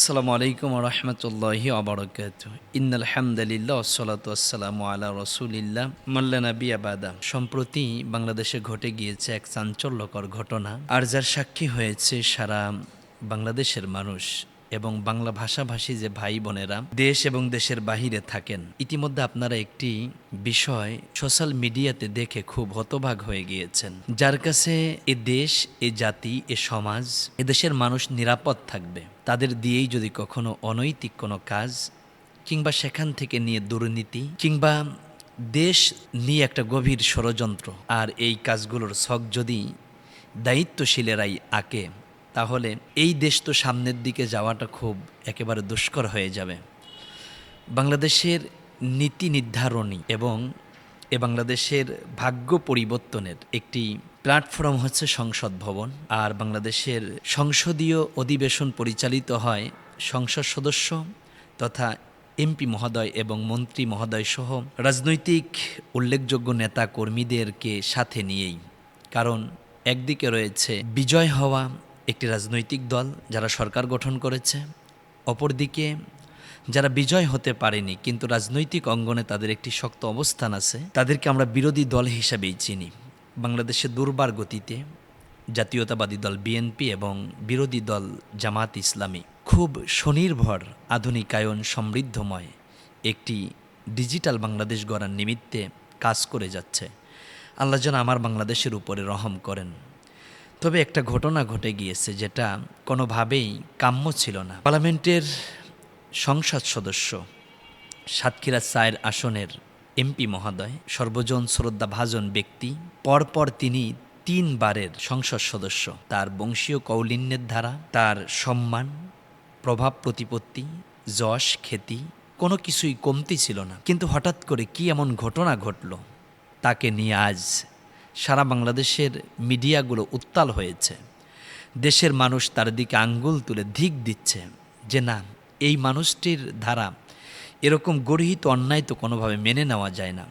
আসসালামু আলাইকুম রহমতুল্লাহি আবরকাত। ইন্নাল হামদালিল্লাহ ওয়াসসালাতু ওয়াসসালামু আলা রাসূলিল্লাহ মাল্লা নাবিয়্যা বাদা। সম্প্রতি বাংলাদেশে ঘটে গিয়েছে এক চাঞ্চল্যকর ঘটনা, আর যার সাক্ষী হয়েছে সারা বাংলাদেশের মানুষ এবং বাংলা ভাষাভাষী যে ভাই বোনেরা দেশ এবং দেশের বাহিরে থাকেন। ইতিমধ্যে আপনারা একটি বিষয় সোশ্যাল মিডিয়াতে দেখে খুব হতবাক হয়ে গিয়েছেন, যার কাছে এ দেশ, এ জাতি, এ সমাজ, এ দেশের মানুষ নিরাপদ থাকবে তাদের দিয়েই যদি কখনো অনৈতিক কোনো কাজ কিংবা সেখান থেকে নিয়ে দুর্নীতি কিংবা দেশ নিয়ে একটা গভীর ষড়যন্ত্র, আর এই কাজগুলোর ছক যদি দায়িত্বশীলেরাই আঁকে, তাহলে এই দেশ তো সামনের দিকে যাওয়াটা খুব একেবারে দুষ্কর হয়ে যাবে। বাংলাদেশের নীতি নির্ধারণী এবং বাংলাদেশের ভাগ্য পরিবর্তনের একটি প্ল্যাটফর্ম হচ্ছে সংসদ ভবন। আর বাংলাদেশের সংসদীয় অধিবেশন পরিচালিত হয় সংসদ সদস্য তথা এমপি মহোদয় এবং মন্ত্রী মহোদয় সহ রাজনৈতিক উল্লেখযোগ্য নেতা কর্মীদেরকে সাথে নিয়েই। কারণ একদিকে রয়েছে বিজয় হওয়া একটি রাজনৈতিক দল যারা সরকার গঠন করেছে, অপরদিকে যারা বিজয় হতে পারেনি কিন্তু রাজনৈতিক অঙ্গনে তাদের একটি শক্ত অবস্থান আছে, তাদেরকে আমরা বিরোধী দল হিসাবেই চিনি। বাংলাদেশে দুর্বার গতিতে জাতীয়তাবাদী দল বিএনপি এবং বিরোধী দল জামাত ইসলামী খুব স্বনির্ভর, আধুনিকায়ন, সমৃদ্ধময় একটি ডিজিটাল বাংলাদেশ গড়ার নিমিত্তে কাজ করে যাচ্ছে। আল্লাহ যেন আমার বাংলাদেশের উপরে রহম করেন। তবে একটা ঘটনা ঘটে গিয়েছে যেটা কোনোভাবেই কাম্য ছিল না। পার্লামেন্টের সংসদ সদস্য সাতক্ষীরা ৪ আসনের এমপি মহোদয়, সর্বজন শ্রদ্ধাভাজন ব্যক্তি, পরপর তিনি ৩ বারের সংসদ সদস্য। তার বংশীয় কৌলিন্যের ধারা, তার সম্মান, প্রভাব প্রতিপত্তি, যশ খ্যাতি কোনো কিছুই কমতি ছিল না। কিন্তু হঠাৎ করে কি এমন ঘটনা ঘটল, তাকে নিয়ে আজ সারা বাংলাদেশের মিডিয়াগুলো উত্তাল হয়েছে। দেশের মানুষ তার দিকে আঙ্গুল তুলে ধিক দিচ্ছে যে না, এই মানুষটির দ্বারা এরকম গর্হিত অন্যায় তো কোনোভাবে মেনে নেওয়া যায় না।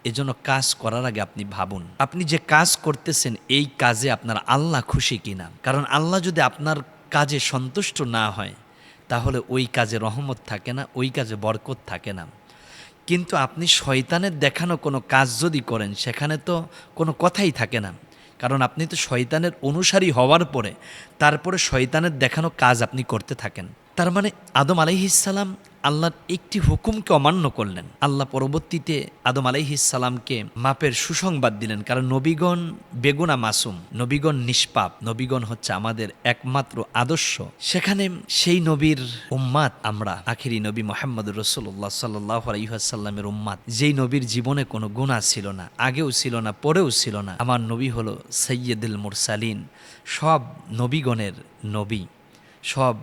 এজন্য কাজ করার আগে আপনি ভাবুন, আপনি যে কাজ করতেছেন এই কাজে আপনার আল্লাহ খুশি কিনা। কারণ আল্লাহ যদি আপনার কাজে সন্তুষ্ট না হয় তাহলে ওই কাজে রহমত থাকে না, ওই কাজে বরকত থাকে না। কিন্তু আপনি শয়তানের দেখানো কোনো কাজ যদি করেন সেখানে তো কোনো কথাই থাকে না। কারণ আপনি তো শয়তানের অনুসারী হওয়ার পরে তারপরে শয়তানের দেখানো কাজ আপনি করতে থাকেন। তার মানে আদম আলাইহিসসালাম আল্লাহর একটি হুকুমকে অমান্য করলেন। আল্লাহ পরবর্তীতে আদম আলাইহিসসালামকে মাপের সুসংবাদ দিলেন, কারণ নবীগণ বেগুনা মাসুম, নবীগণ নিষ্পাপ, নবীগণ হচ্ছে আমাদের একমাত্র আদর্শ। সেখানে সেই নবীর উম্মাত আমরা, আখিরি নবী মুহাম্মদুর রাসূলুল্লাহ সাল্লাল্লাহু আলাইহি ওয়াসাল্লামের উম্মাত, যেই নবীর জীবনে কোনো গুনাহ ছিল না, আগেও ছিল না, পরেও ছিল না। আমার নবী হলো সাইয়্যিদুল মুরসালিন, সব নবীগণের নবী, সব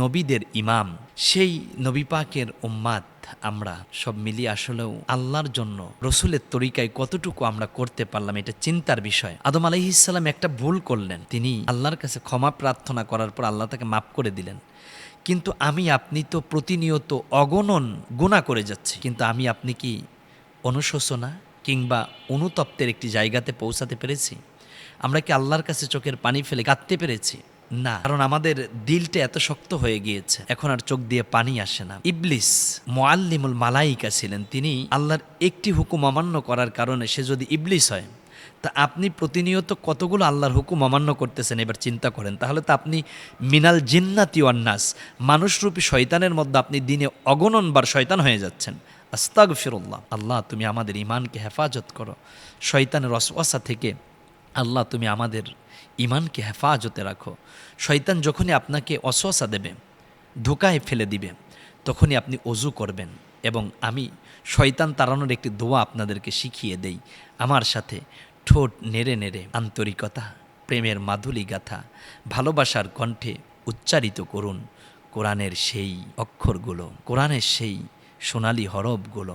নবীদের ইমাম। সেই নবী পাকের উম্মাত আমরা সব মিলিয়ে আসলেও আল্লাহর জন্য রসুলের তরিকায় কতটুকু আমরা করতে পারলাম, এটা চিন্তার বিষয়। আদম আলাইহিসসালাম একটা ভুল করলেন, তিনি আল্লাহর কাছে ক্ষমা প্রার্থনা করার পর আল্লাহ তাকে মাফ করে দিলেন। কিন্তু আমি আপনি তো প্রতিনিয়ত অগণন গুনাহ করে যাচ্ছি, কিন্তু আমি আপনি কি অনুশোচনা কিংবা অনুতপ্তের একটি জায়গাতে পৌঁছাতে পেরেছি? আমরা কি আল্লাহর কাছে চোখের পানি ফেলে কাঁদতে পেরেছি? না, কারণ আমাদের দিলটা এত শক্ত হয়ে গিয়েছে, এখন আর চোখ দিয়ে পানি আসে না। ইবলিস মুআল্লিমুল মালাইকা ছিলেন, তিনি আল্লাহর একটি হুকুম অমান্য করার কারণে সে যদি ইবলিস হয়, তা আপনি প্রতিনিয়ত কতগুলো আল্লাহর হুকুম অমান্য করতেছেন এবার চিন্তা করেন। তাহলে তো আপনি মিনাল জিন্নাতি ওয়ান নাস, মানুষরূপী শয়তানের মধ্যে আপনি দিনে অগণনবার শয়তান হয়ে যাচ্ছেন। আস্তাগফিরুল্লাহ। আল্লাহ তুমি আমাদের ইমানকে হেফাজত করো শয়তানের ওয়াসওয়াসা থেকে। আল্লাহ তুমি আমাদের ইমানকে হেফাজতে রাখো। শয়তান যখনই আপনাকে ওয়াসওয়াসা দেবে, ধোকায় ফেলে দিবে, তখনই আপনি ওযু করবেন। এবং আমি শয়তান তাড়ানোর একটি দোয়া আপনাদেরকে শিখিয়ে দেই। আমার সাথে ঠোঁট নেড়ে নেড়ে আন্তরিকতা, প্রেমের মাধুরী গাথা, ভালোবাসার কণ্ঠে উচ্চারিত করুন কোরআনের সেই অক্ষরগুলো, কোরআনের সেই সোনালি হরফগুলো।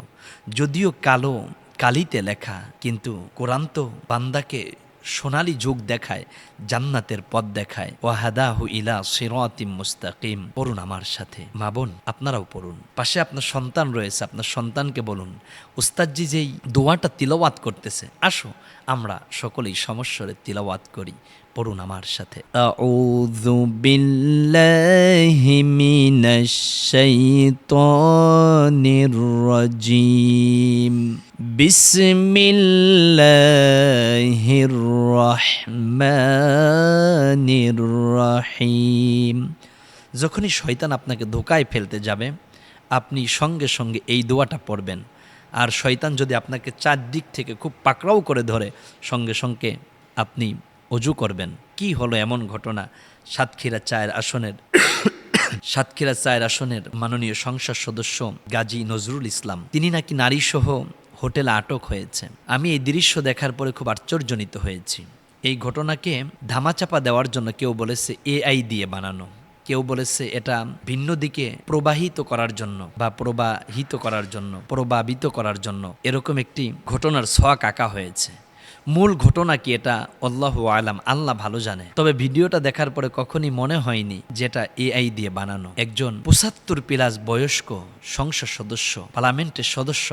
যদিও কালো কালিতে লেখা, কিন্তু কোরআন তো বান্দাকে সোনালী যুগ দেখায়, জান্নাতের পথ দেখায়। ওয়াহাদাহু ইলা সিরাতিম মুস্তাকিম। পড়ুন আমার সাথে, মা বোন আপনারাও পড়ুন। পাশে আপনার সন্তান রয়েছে, আপনার সন্তানকে বলুন, উস্তাদজি যেই দোয়াটা তিলাওয়াত করতেছে, আসো আমরা সকলেই সমস্বরে তিলাওয়াত করি। পড়ুন আমার সাথে। আউযু বিল্লাহি মিনাশ শাইতানির রাজিম। বিসমিল্লাহির রহমানির রহিম। যখনই শয়তান আপনাকে ধোঁকায় ফেলতে যাবে, আপনি সঙ্গে সঙ্গে এই দোয়াটা পড়বেন। আর শয়তান যদি আপনাকে চারদিক থেকে খুব পাকড়াও করে ধরে, সঙ্গে সঙ্গে আপনি অজু করবেন। কি হলো এমন ঘটনা, সাতক্ষীরা ৪ আসনের সাতক্ষীরা ৪ আসনের মাননীয় সংসদ সদস্য গাজী নজরুল ইসলাম, তিনি নাকি নারীসহ হোটেলে আটক হয়েছে। আমি এই দৃশ্য দেখার পরে খুব আশ্চর্যজনিত হয়েছি। এই ঘটনাকে ধামাচাপা দেওয়ার জন্য কেউ বলেছে এআই দিয়ে বানানো, কেউ বলেছে এটা ভিন্ন দিকে প্রবাহিত করার জন্য বা প্রভাবিত করার জন্য এরকম একটি ঘটনার ছোঁয়া আঁকা হয়েছে। মূল ঘটনা কি এটা আল্লাহু আলাম, আল্লাহ ভালো জানে। তবে ভিডিওটা দেখার পরে কখনই মনে হয়নি যেটা এআই দিয়ে বানানো। একজন ৭৫+ বয়স্ক সংসদ সদস্য, পার্লামেন্টের সদস্য,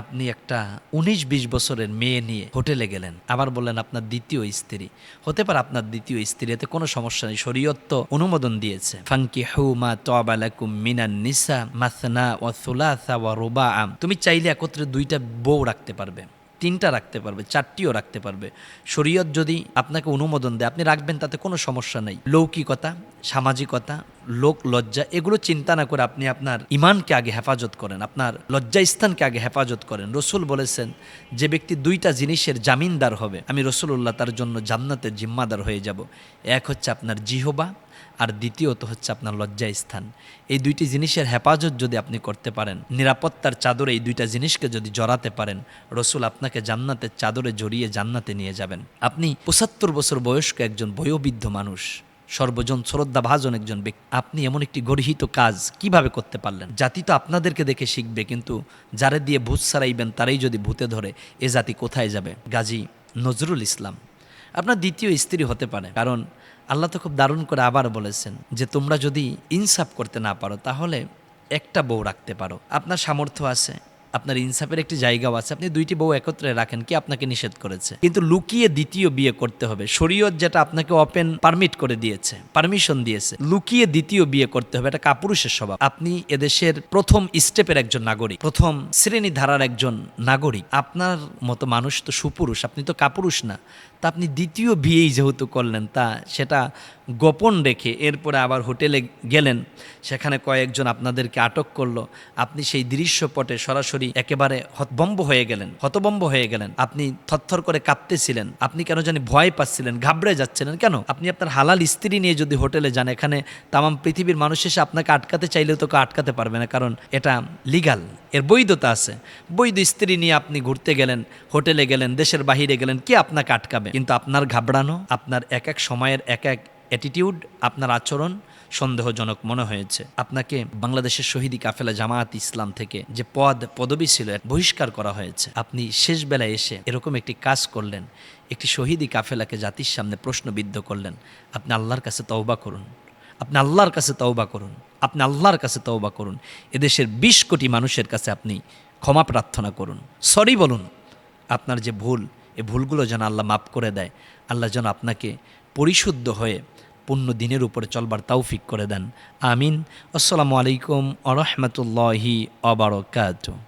আপনি একটা ১৯-২০ বছরের মেয়ে নিয়ে হোটেলে গেলেন, আবার বললেন আপনার দ্বিতীয় স্ত্রী। হতে পারে আপনার দ্বিতীয় স্ত্রী, এতে কোনো সমস্যা নেই, শরীয়ত তো অনুমোদন দিয়েছে। ফানকিহু মা তাবা লাকুম মিনান নিসা মাসনা ওয়া সুলাসা ওয়া রুবা। তুমি চাইলে একত্রে 2টা বউ রাখতে পারবে, 3টা রাখতে পারবে, 4টিও রাখতে পারবে। শরীয়ত যদি আপনাকে অনুমোদন দেয় আপনি রাখবেন, তাতে কোনো সমস্যা নেই। লৌকিকতা, সামাজিকতা, লোক লজ্জা এগুলো চিন্তা না করে আপনি আপনার ইমানকে আগে হেফাজত করেন, আপনার লজ্জাস্থানকে আগে হেফাজত করেন। রসুল বলেছেন যে ব্যক্তি 2টা জিনিসের জামিনদার হবে, আমি রসুলুল্লাহ তার জন্য জান্নাতের জিম্মাদার হয়ে যাব। এক হচ্ছে আপনার জিহবা, আর দ্বিতীয়ত হচ্ছে আপনার লজ্জাস্থান। এই 2টি জিনিসের হেফাজত যদি আপনি করতে পারেন, নিরাপত্তার চাদরে এই 2টা জিনিসকে যদি জড়াতে পারেন, রসুল আপনাকে জান্নাতের চাদরে জড়িয়ে জান্নাতে নিয়ে যাবেন। আপনি ৭৫ বছর বয়স্ক একজন বয়োবৃদ্ধ মানুষ, সর্বজন শ্রদ্ধাভাজন একজন ব্যক্তি, আপনি এমন একটি গর্হিত কাজ কিভাবে করতে পারলেন? জাতি তো আপনাদেরকে দেখে শিখবে, কিন্তু যারা দিয়ে ভূত সারাইবেন তারাই যদি ভূতে ধরে, এ জাতি কোথায় যাবে? গাজী নজরুল ইসলাম, আপনার দ্বিতীয় স্ত্রী হতে পারে, কারণ আল্লাহ তো খুব দারুণ করে আবার বলেছেন যে তোমরা যদি ইনসাফ করতে না পারো তাহলে একটা বউ রাখতে পারো। আপনার সামর্থ্য আছে, আপনার ইনসাফের একটি জায়গাও আছে, আপনি 2টি বউ একত্রে রাখেন, কি আপনাকে নিষেধ করেছে? কিন্তু লুকিয়ে দ্বিতীয় বিয়ে করতে হবে, শরীয়ত যেটা আপনাকে ওপেন পারমিট করে দিয়েছে, পারমিশন দিয়েছে, লুকিয়ে দ্বিতীয় বিয়ে করতে হবে, এটা কাপুরুষের স্বভাব। আপনি এদেশের প্রথম স্টেপের একজন নাগরিক, প্রথম শ্রেণী ধারার একজন নাগরিক, আপনার মতো মানুষ তো সুপুরুষ, আপনি তো কাপুরুষ না। তা আপনি দ্বিতীয় বিয়েই যেহেতু করলেন, তা সেটা গোপন রেখে এরপরে আবার হোটেলে গেলেন, সেখানে কয়েকজন আপনাদেরকে আটক করলো, আপনি সেই দৃশ্যপটে সরাসরি একেবারে হতভম্ব হয়ে গেলেন। আপনি থরথর করে কাঁপতেছিলেন, আপনি কেন জানি ভয় পাচ্ছিলেন, ঘাবড়ে যাচ্ছিলেন। কেন? আপনি আপনার হালাল স্ত্রী নিয়ে যদি হোটেলে যান, এখানে তামাম পৃথিবীর মানুষ এসে আপনাকে আটকাতে চাইলেও তো কেউ আটকাতে পারবে না, কারণ এটা লিগাল, এর বৈধতা আছে। বৈধ স্ত্রী নিয়ে আপনি ঘুরতে গেলেন, হোটেলে গেলেন, দেশের বাহিরে গেলেন, কে আপনাকে আটকাবে? কিন্তু আপনার ঘাবড়ানো, আপনার এক এক সময়ের এক এক অ্যাটিটিউড, আপনার আচরণ সন্দেহজনক মনে হয়েছে। আপনাকে বাংলাদেশের শহীদি কাফেলা জামায়াত ইসলাম থেকে যে পদবি ছিল বহিষ্কার করা হয়েছে। আপনি শেষ বেলায় এসে এরকম একটি কাজ করলেন, একটি শহীদি কাফেলাকে জাতির সামনে প্রশ্নবিদ্ধ করলেন। আপনি আল্লাহর কাছে তওবা করুন, আপনি আল্লাহর কাছে তওবা করুন, আপনি আল্লাহর কাছে তওবা করুন। এদেশের 20 কোটি মানুষের কাছে আপনি ক্ষমা প্রার্থনা করুন, সরি বলুন। আপনার যে ভুল, এই ভুলগুলো যেন আল্লাহ মাফ করে দেয়। আল্লাহ যেন আপনাকে পরিশুদ্ধ হয়ে পূর্ণ দিনের উপরে চলবার তৌফিক করে দেন। আমিন। আসসালামু আলাইকুম ওয়া রাহমাতুল্লাহি ওয়া বারাকাতুহু।